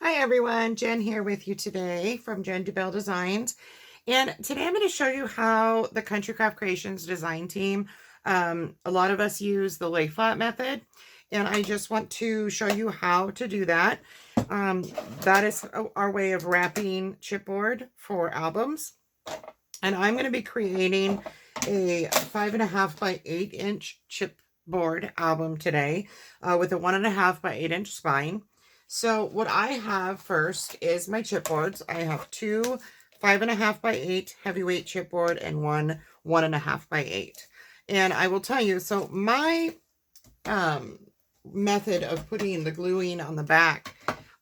Hi everyone, Jen here with you today from Jen DuBell Designs. And today I'm going to show you how the Country Craft Creations design team, a lot of us use the lay flat method, and I just want to show you how to do that. That is our way of wrapping chipboard for albums. And I'm going to be creating a 5.5 by 8 inch chipboard album today with a 1.5 by 8 inch spine. So what I have first is my chipboards. I have two 5.5 by 8 heavyweight chipboard and one 1.5 by 8. And I will tell you, so my method of putting the gluing on the back,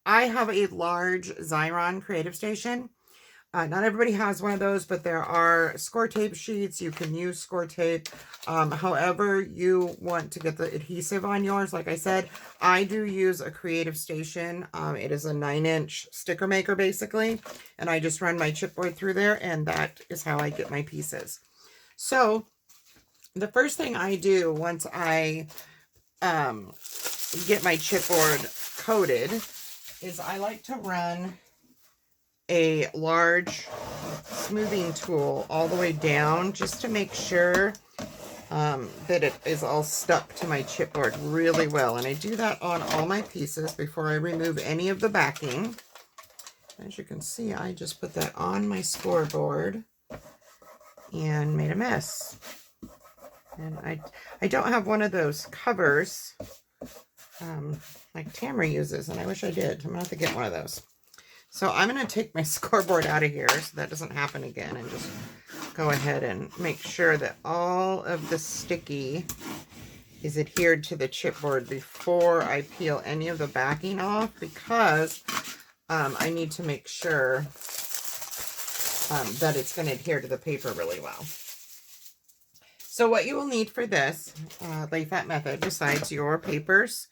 I have a large Xyron Creative Station. Not everybody has one of those, but there are score tape sheets. You can use score tape. However you want to get the adhesive on yours. Like I said, I do use a Creative Station. It is a 9-inch sticker maker, basically. And I just run my chipboard through there, and that is how I get my pieces. So the first thing I do once I get my chipboard coated is I like to run a large smoothing tool all the way down just to make sure that it is all stuck to my chipboard really well. And I do that on all my pieces before I remove any of the backing. As you can see, I just put that on my scoreboard and made a mess. And I don't have one of those covers like Tamra uses, and I wish I did. I'm gonna have to get one of those. So I'm going to take my scoreboard out of here so that doesn't happen again, and just go ahead and make sure that all of the sticky is adhered to the chipboard before I peel any of the backing off, because I need to make sure that it's going to adhere to the paper really well. So what you will need for this lay flat method, besides your papers,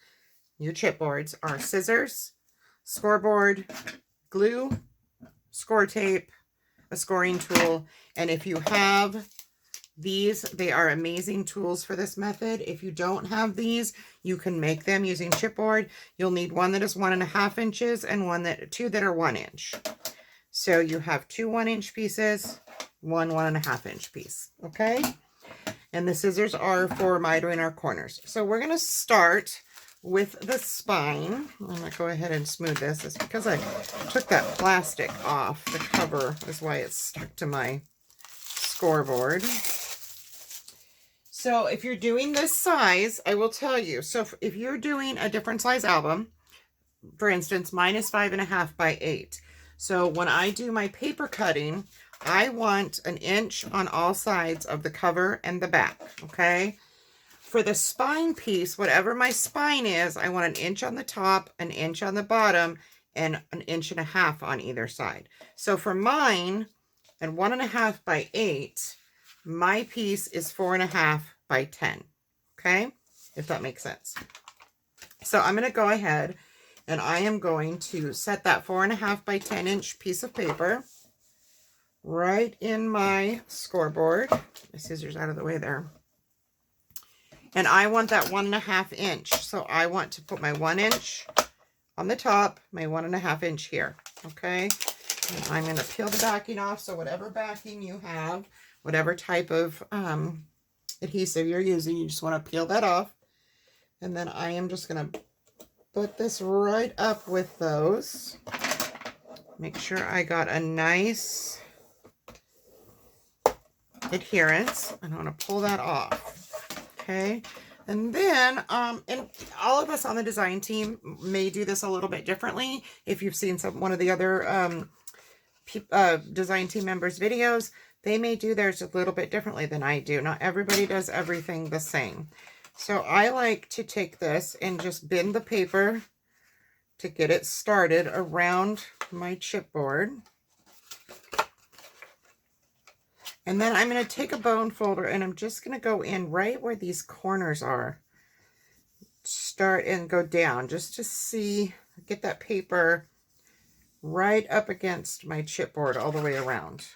your chipboards, are scissors, scoreboard, glue, score tape, a scoring tool, and if you have these, they are amazing tools for this method. If you don't have these, you can make them using chipboard. You'll need one that is 1.5 inches and two that are 1 inch. So you have two 1-inch pieces, one 1.5 inch piece, okay? And the scissors are for mitering our corners. So we're gonna start with the spine. I'm going to go ahead and smooth this. It's because I took that plastic off. The cover is why it's stuck to my scoreboard. So if you're doing this size, I will tell you. So if you're doing a different size album, for instance, mine is 5.5 by 8. So when I do my paper cutting, I want 1 inch on all sides of the cover and the back, okay? For the spine piece, whatever my spine is, I want 1 inch on the top, 1 inch on the bottom, and 1.5 inches on either side. So for mine, at 1.5 by 8, my piece is 4.5 by 10. Okay, if that makes sense. So I'm going to go ahead and I am going to set that 4.5 by 10 inch piece of paper right in my scoreboard. My scissors out of the way there. And I want that 1.5 inch. So I want to put my 1 inch on the top, my 1.5 inch here. Okay. And I'm going to peel the backing off. So whatever backing you have, whatever type of adhesive you're using, you just want to peel that off. And then I am just going to put this right up with those. Make sure I got a nice adherence. And I want to pull that off. Okay, and then and all of us on the design team may do this a little bit differently. If you've seen one of the other design team members' videos, they may do theirs a little bit differently than I do. Not everybody does everything the same. So I like to take this and just bend the paper to get it started around my chipboard. And then I'm going to take a bone folder and I'm just going to go in right where these corners are. Start and go down just to see, get that paper right up against my chipboard all the way around.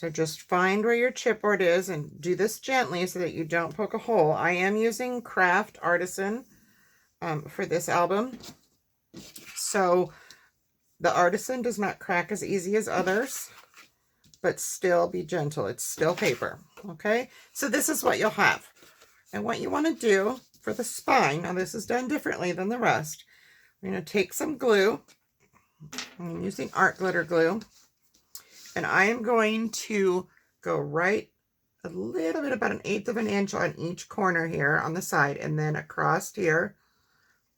So just find where your chipboard is and do this gently so that you don't poke a hole. I am using Craft Artisan for this album. So the Artisan does not crack as easy as others, but still be gentle. It's still paper, okay? So this is what you'll have. And what you want to do for the spine, now this is done differently than the rest. I'm going to take some glue. I'm using art glitter glue. And I am going to go right a little bit, about 1/8 of an inch on each corner here on the side, and then across here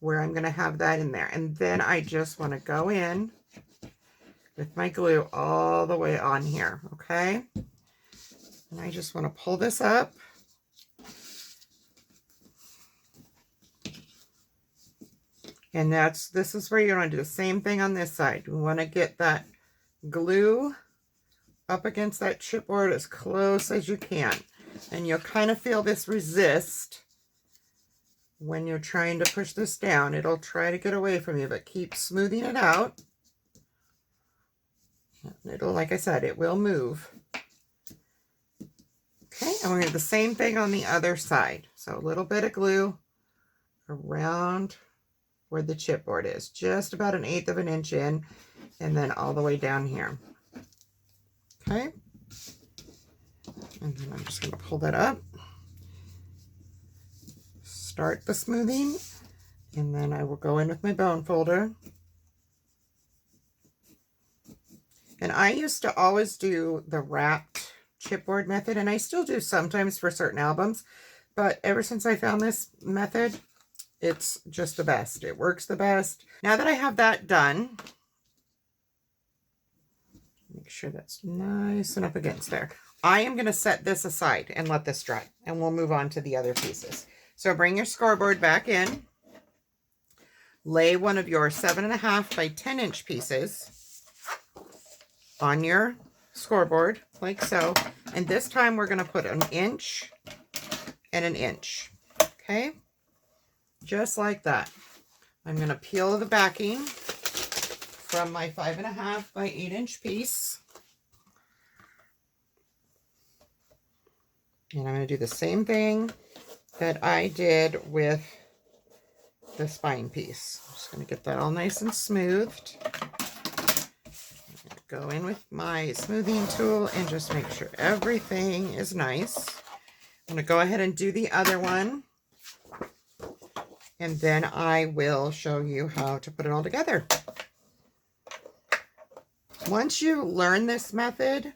where I'm going to have that in there. And then I just want to go in with my glue all the way on here, okay? And I just want to pull this up. And this is where you want to do the same thing on this side. We want to get that glue up against that chipboard as close as you can. And you'll kind of feel this resist when you're trying to push this down. It'll try to get away from you, but keep smoothing it out. It'll, like I said, it will move. Okay, and we're going to do the same thing on the other side. So a little bit of glue around where the chipboard is, just about 1/8 of an inch in, and then all the way down here. Okay, and then I'm just going to pull that up, start the smoothing, and then I will go in with my bone folder. And I used to always do the wrapped chipboard method, and I still do sometimes for certain albums, but ever since I found this method, it's just the best. It works the best. Now that I have that done, make sure that's nice and up against there. I am going to set this aside and let this dry, and we'll move on to the other pieces. So bring your scoreboard back in. Lay one of your 7.5 by 10 inch pieces on your scoreboard, like so. And this time we're going to put 1 inch and 1 inch. Okay? Just like that. I'm going to peel the backing from my 5.5 by 8 inch piece. And I'm going to do the same thing that I did with the spine piece. I'm just going to get that all nice and smoothed. Go in with my smoothing tool and just make sure everything is nice. I'm going to go ahead and do the other one. And then I will show you how to put it all together. Once you learn this method,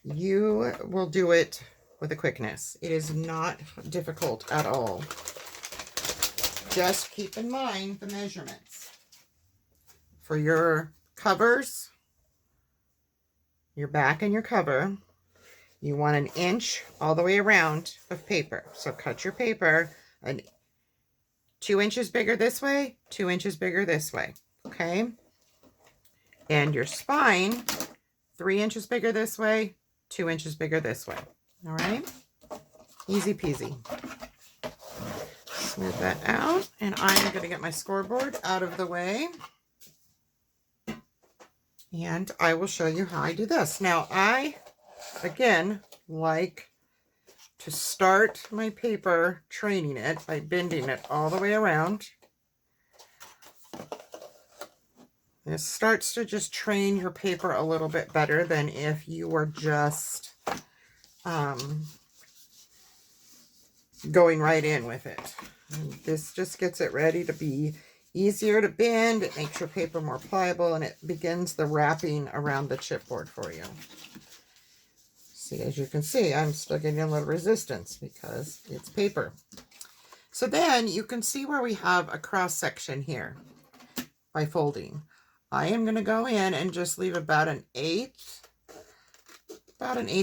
you will do it with a quickness. It is not difficult at all. Just keep in mind the measurements. For your covers, your back and your cover, you want 1 inch all the way around of paper. So cut your paper 2 inches bigger this way, 2 inches bigger this way, okay? And your spine, 3 inches bigger this way, 2 inches bigger this way, all right? Easy peasy. Smooth that out, and I'm going to get my scoreboard out of the way. And I will show you how I do this. Now, I, again, like to start my paper training it by bending it all the way around. This starts to just train your paper a little bit better than if you were just going right in with it. And this just gets it ready to be easier to bend. It makes your paper more pliable, and it begins the wrapping around the chipboard for you. See, as you can see, I'm still getting a little resistance because it's paper. So then you can see where we have a cross section here by folding. I am going to go in and just leave about 1/8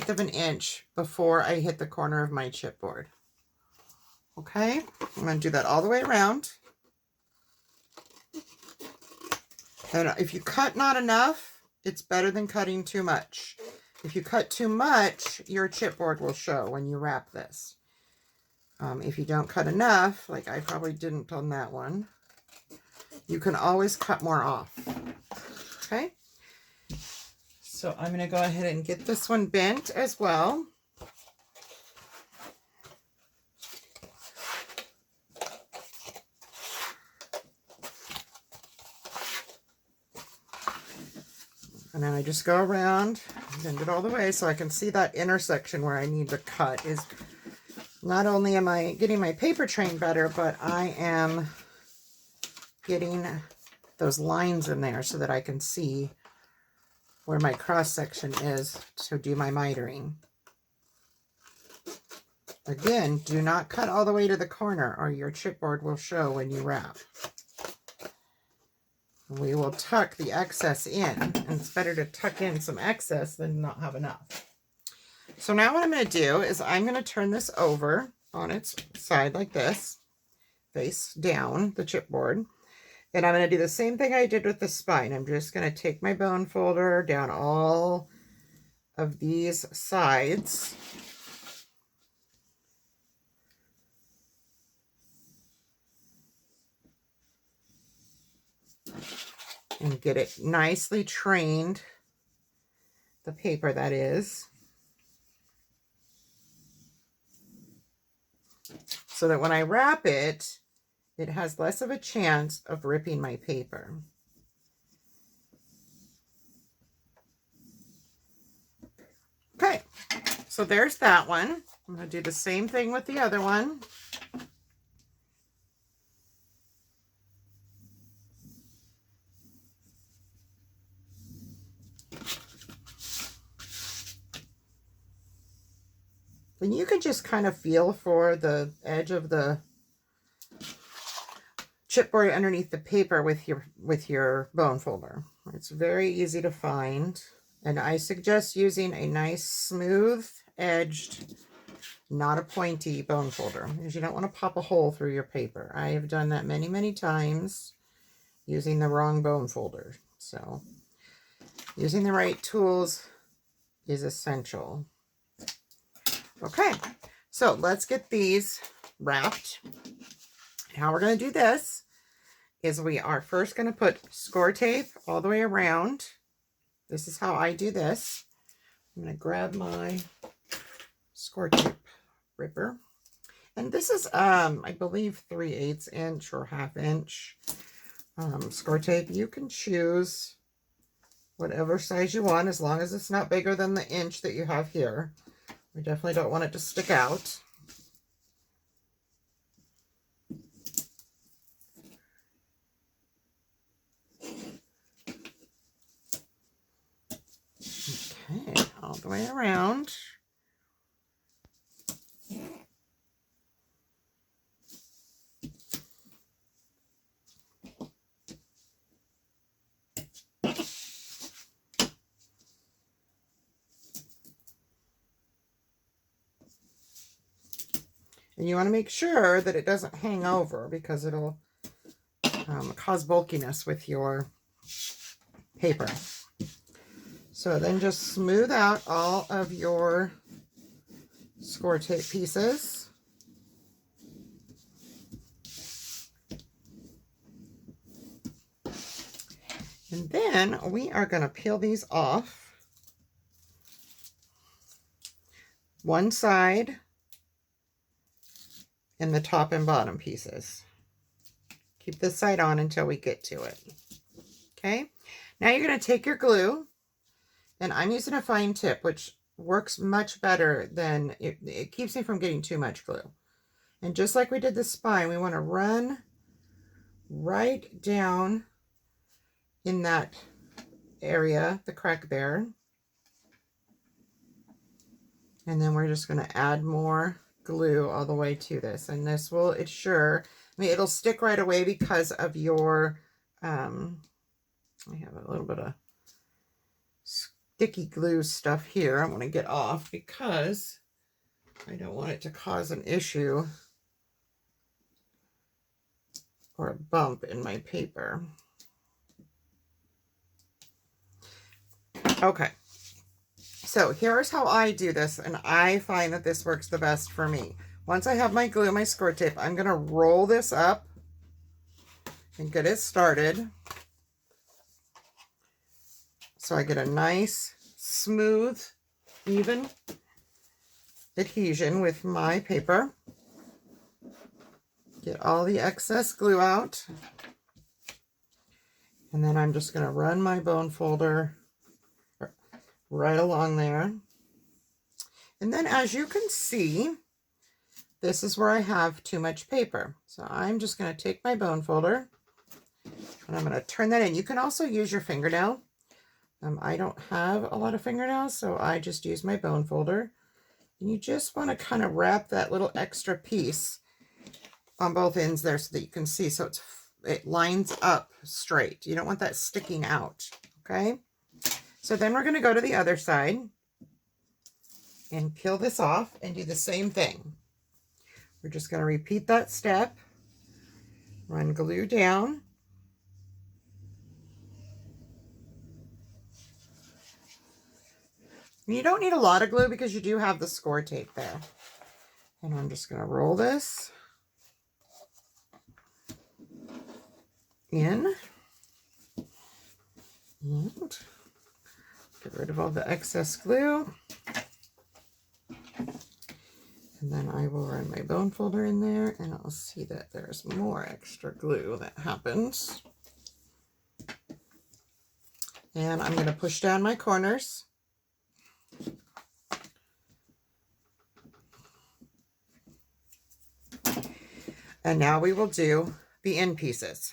of an inch before I hit the corner of my chipboard. Okay, I'm going to do that all the way around. And if you cut not enough, it's better than cutting too much. If you cut too much, your chipboard will show when you wrap this. If you don't cut enough, like I probably didn't on that one, you can always cut more off. Okay? So I'm going to go ahead and get this one bent as well. And then I just go around, bend it all the way so I can see that intersection where I need to cut. Is not only am I getting my paper train better, but I am getting those lines in there so that I can see where my cross section is to do my mitering. Again, do not cut all the way to the corner or your chipboard will show when you wrap. We will tuck the excess in, and it's better to tuck in some excess than not have enough. So now what I'm going to do is I'm going to turn this over on its side like this, face down the chipboard. And I'm going to do the same thing I did with the spine. I'm just going to take my bone folder down all of these sides. And get it nicely trained, the paper that is, so that when I wrap it, it has less of a chance of ripping my paper. Okay, so there's that one. I'm going to do the same thing with the other one. And you can just kind of feel for the edge of the chipboard underneath the paper with your bone folder. It's very easy to find. And I suggest using a nice smooth edged, not a pointy bone folder, because you don't want to pop a hole through your paper. I have done that many, many times using the wrong bone folder. So using the right tools is essential. Okay, so let's get these wrapped. How we're going to do this is we are first going to put score tape all the way around. This is how I do this. I'm going to grab my score tape ripper. And this is, I believe, 3/8 inch or 1/2 inch score tape. You can choose whatever size you want, as long as it's not bigger than the inch that you have here. We definitely don't want it to stick out. Okay, all the way around. And you want to make sure that it doesn't hang over, because it'll cause bulkiness with your paper. So then just smooth out all of your score tape pieces. And then we are going to peel these off. One side and the top and bottom pieces. Keep this side on until we get to it. Okay, now you're going to take your glue, and I'm using a fine tip, which works much better than, it keeps me from getting too much glue. And just like we did the spine, we want to run right down in that area, the crack there. And then we're just going to add more glue all the way to this, and this will ensure, I mean, it'll stick right away because of your I have a little bit of sticky glue stuff here I want to get off, because I don't want it to cause an issue or a bump in my paper. Okay, so here's how I do this, and I find that this works the best for me. Once I have my glue, my score tape, I'm going to roll this up and get it started so I get a nice smooth, even adhesion with my paper. Get all the excess glue out. And then I'm just going to run my bone folder right along there. And then as you can see, this is where I have too much paper. So I'm just going to take my bone folder and I'm going to turn that in. You can also use your fingernail. I don't have a lot of fingernails, so I just use my bone folder. And you just want to kind of wrap that little extra piece on both ends there so that you can see, so it lines up straight. You don't want that sticking out, okay? So then we're going to go to the other side and peel this off and do the same thing. We're just going to repeat that step, run glue down. You don't need a lot of glue because you do have the score tape there. And I'm just going to roll this in and get rid of all the excess glue. And then I will run my bone folder in there and I'll see that there's more extra glue that happens. And I'm going to push down my corners. And now we will do the end pieces.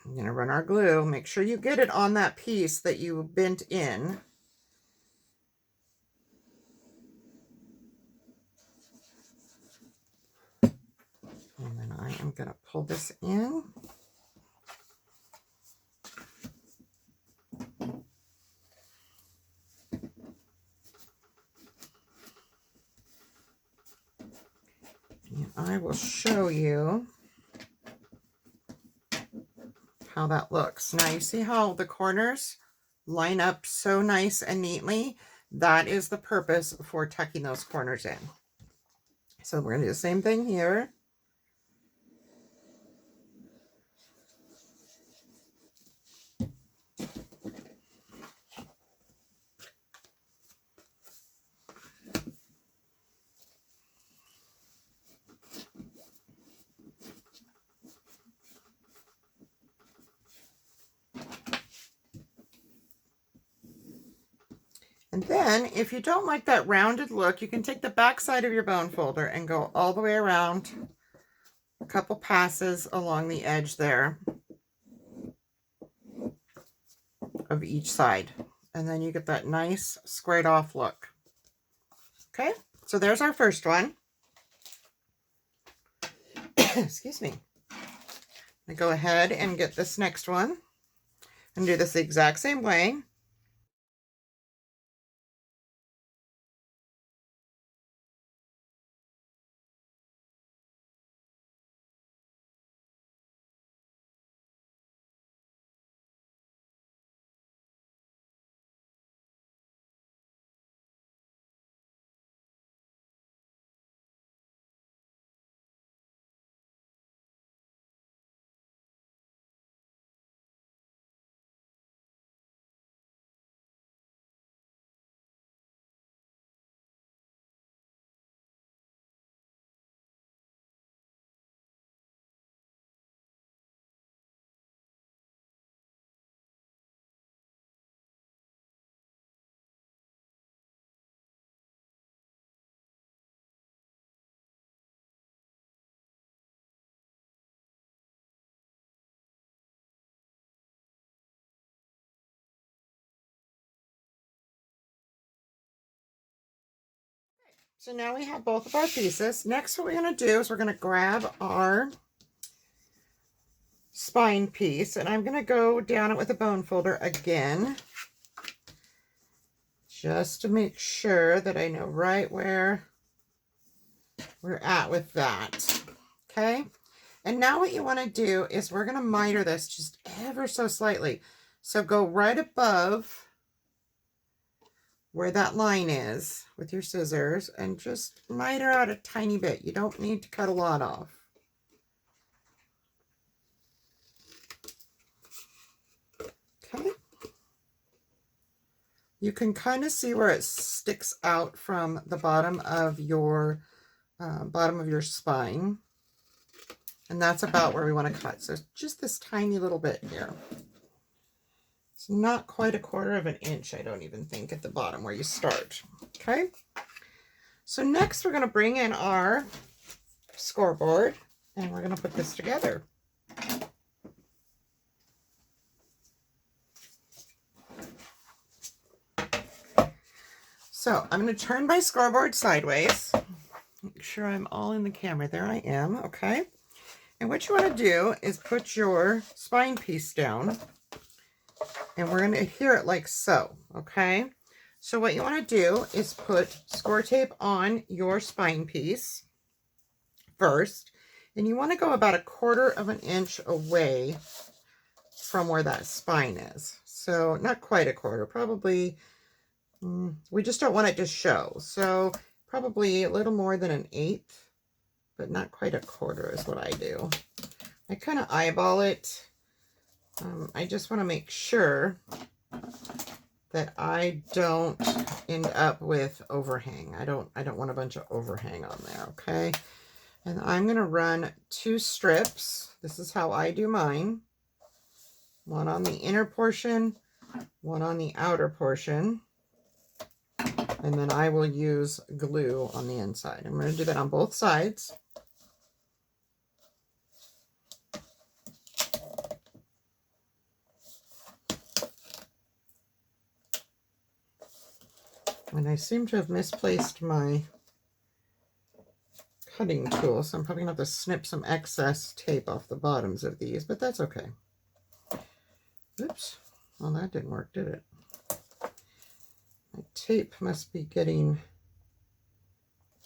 I'm going to run our glue. Make sure you get it on that piece that you bent in. And then I am going to pull this in. And I will show you how that looks. Now you see how the corners line up so nice and neatly? That is the purpose for tucking those corners in. So we're going to do the same thing here. And then, if you don't like that rounded look, you can take the back side of your bone folder and go all the way around a couple passes along the edge there of each side. And then you get that nice squared off look. Okay, so there's our first one. Excuse me. I go ahead and get this next one and do this the exact same way. So now we have both of our pieces. Next, what we're going to do is we're going to grab our spine piece, and I'm going to go down it with a bone folder again, just to make sure that I know right where we're at with that. Okay. And now what you want to do is we're going to miter this just ever so slightly. So go right above where that line is with your scissors and just miter out a tiny bit. You don't need to cut a lot off. Okay. you can kind of see where it sticks out from the bottom of your spine. And that's about where we want to cut. So just this tiny little bit here. It's not quite a 1/4 of an inch, I don't even think, at the bottom where you start. Okay. So next we're going to bring in our scoreboard and we're going to put this together. So I'm going to turn my scoreboard sideways. Make sure I'm all in the camera. There I am. Okay. And what you want to do is put your spine piece down. And we're going to adhere it like so. Okay. So what you want to do is put score tape on your spine piece first. And you want to go about a 1/4 of an inch away from where that spine is. So not quite a 1/4, probably, we just don't want it to show. So probably a little more than an 1/8, but not quite a 1/4 is what I do. I kind of eyeball it. I just want to make sure that I don't end up with overhang. I don't want a bunch of overhang on there, okay? And I'm going to run 2 strips. This is how I do mine. One on the inner portion, one on the outer portion. And then I will use glue on the inside. I'm going to do that on both sides. And I seem to have misplaced my cutting tool, so I'm probably going to have to snip some excess tape off the bottoms of these, but that's okay. Oops. Well, that didn't work, did it? My tape must be getting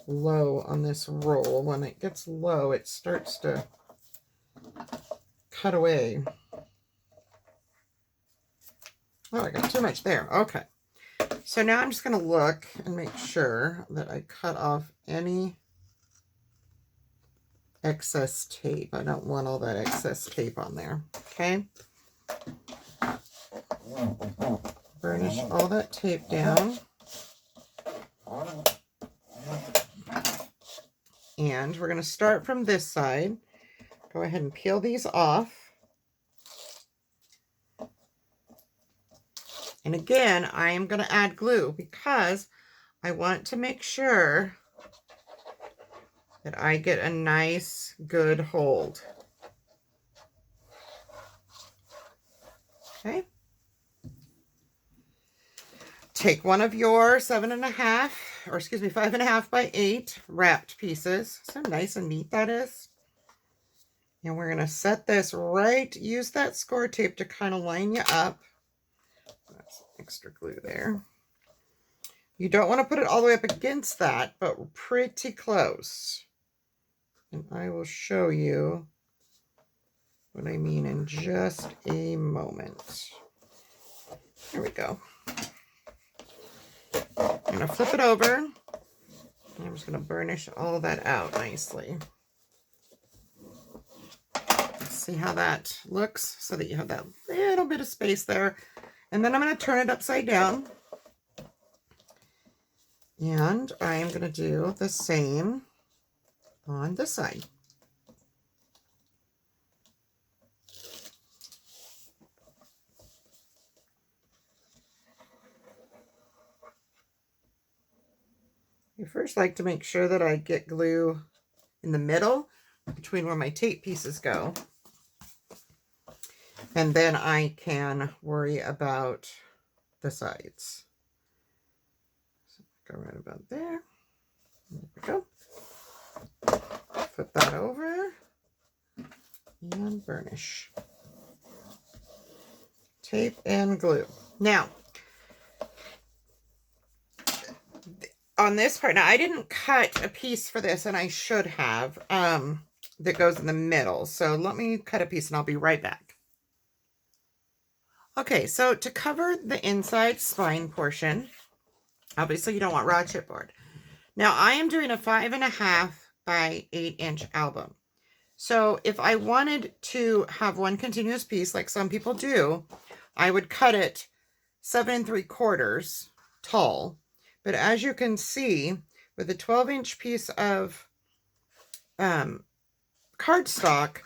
low on this roll. When it gets low, it starts to cut away. Oh, I got too much there. Okay. So now I'm just going to look and make sure that I cut off any excess tape. I don't want all that excess tape on there. Okay. Burnish all that tape down. And we're going to start from this side. Go ahead and peel these off. And again, I am going to add glue because I want to make sure that I get a nice, good hold. Okay. Take one of your 5.5 by 8 wrapped pieces. So nice and neat that is. And we're going to set this right, use that score tape to kind of line you up. That's extra glue there. You don't want to put it all the way up against that, but pretty close. And I will show you what I mean in just a moment. Here we go. I'm going to flip it over. And I'm just going to burnish all that out nicely. See how that looks so that you have that little bit of space there. And then I'm going to turn it upside down. And I am going to do the same on this side. I first like to make sure that I get glue in the middle between where my tape pieces go. And then I can worry about the sides. So go right about there. There we go. Flip that over and burnish. Tape and glue. Now, on this part, now I didn't cut a piece for this, and I should have, that goes in the middle. So let me cut a piece and I'll be right back. Okay, so to cover the inside spine portion, obviously you don't want raw chipboard. Now I am doing a 5.5 by 8-inch album. So if I wanted to have one continuous piece, like some people do, I would cut it 7 3/4 tall. But as you can see, with a 12-inch piece of cardstock,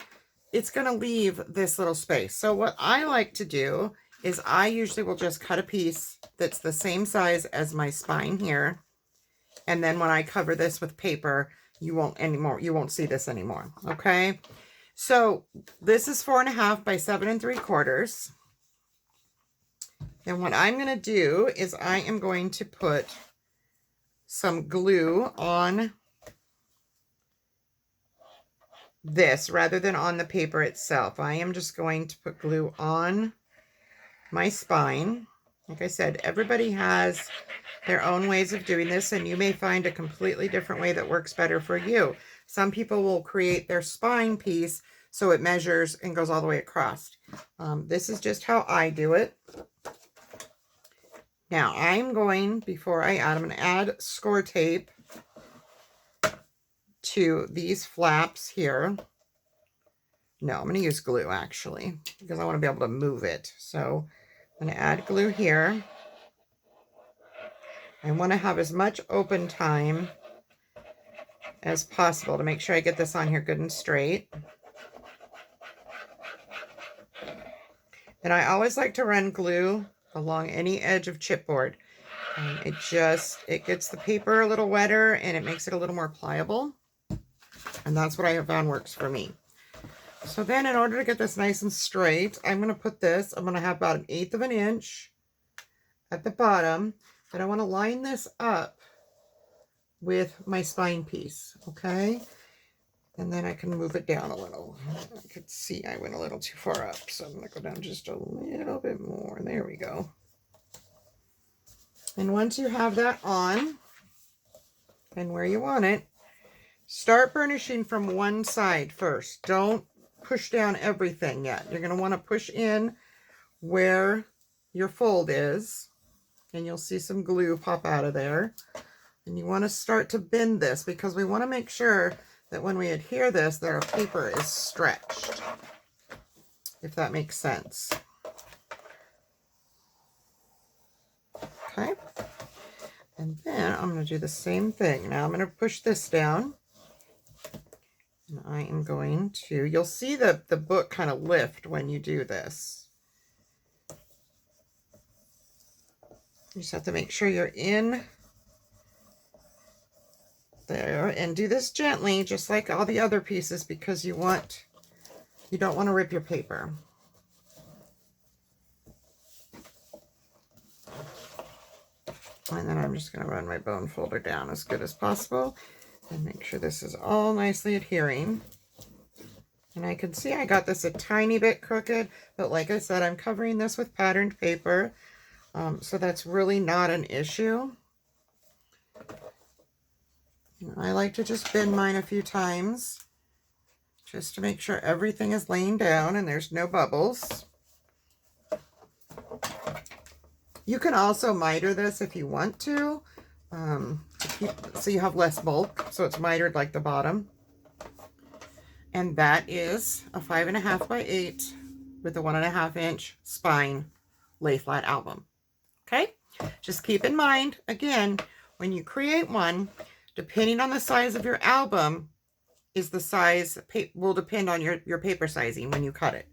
it's going to leave this little space. So what I like to do is I usually will just cut a piece that's the same size as my spine here. And then when I cover this with paper, you won't see this anymore. Okay. So this is 4.5 by 7 3/4. And what I'm going to do is I am going to put some glue on this rather than on the paper itself. I am just going to put glue on my spine. Like I said, everybody has their own ways of doing this, and you may find a completely different way that works better for you. Some people will create their spine piece so it measures and goes all the way across. This is just how I do it. Now I'm going, before I add, I'm going to add score tape to these flaps here. No, I'm going to use glue actually, because I want to be able to move it. So I'm going to add glue here. I want to have as much open time as possible to make sure I get this on here good and straight. And I always like to run glue along any edge of chipboard. It gets the paper a little wetter and it makes it a little more pliable. And that's what I have found works for me. So then in order to get this nice and straight, I'm going to put this, I'm going to have about 1/8 of an inch at the bottom. But I want to line this up with my spine piece, okay? And then I can move it down a little. I could see I went a little too far up, so I'm going to go down just a little bit more. There we go. And once you have that on, and where you want it, start burnishing from one side first. Don't push down everything yet. You're going to want to push in where your fold is, and you'll see some glue pop out of there. And you want to start to bend this because we want to make sure that when we adhere this, that our paper is stretched, if that makes sense. Okay. And then I'm going to do the same thing. Now I'm going to push this down. And I am going to, you'll see the book kind of lift when you do this. You just have to make sure you're in there, and do this gently, just like all the other pieces, because you don't want to rip your paper. And then I'm just going to run my bone folder down as good as possible and make sure this is all nicely adhering. And I can see I got this a tiny bit crooked, but like I said, I'm covering this with patterned paper, so that's really not an issue. I like to just bend mine a few times just to make sure everything is laying down and there's no bubbles. You can also miter this if you want to so you have less bulk, so it's mitered like the bottom. And that is a 5.5 by 8 with a 1.5 inch spine lay flat album. Okay, just keep in mind, again, when you create one, depending on the size of your album, is the size will depend on your paper sizing when you cut it.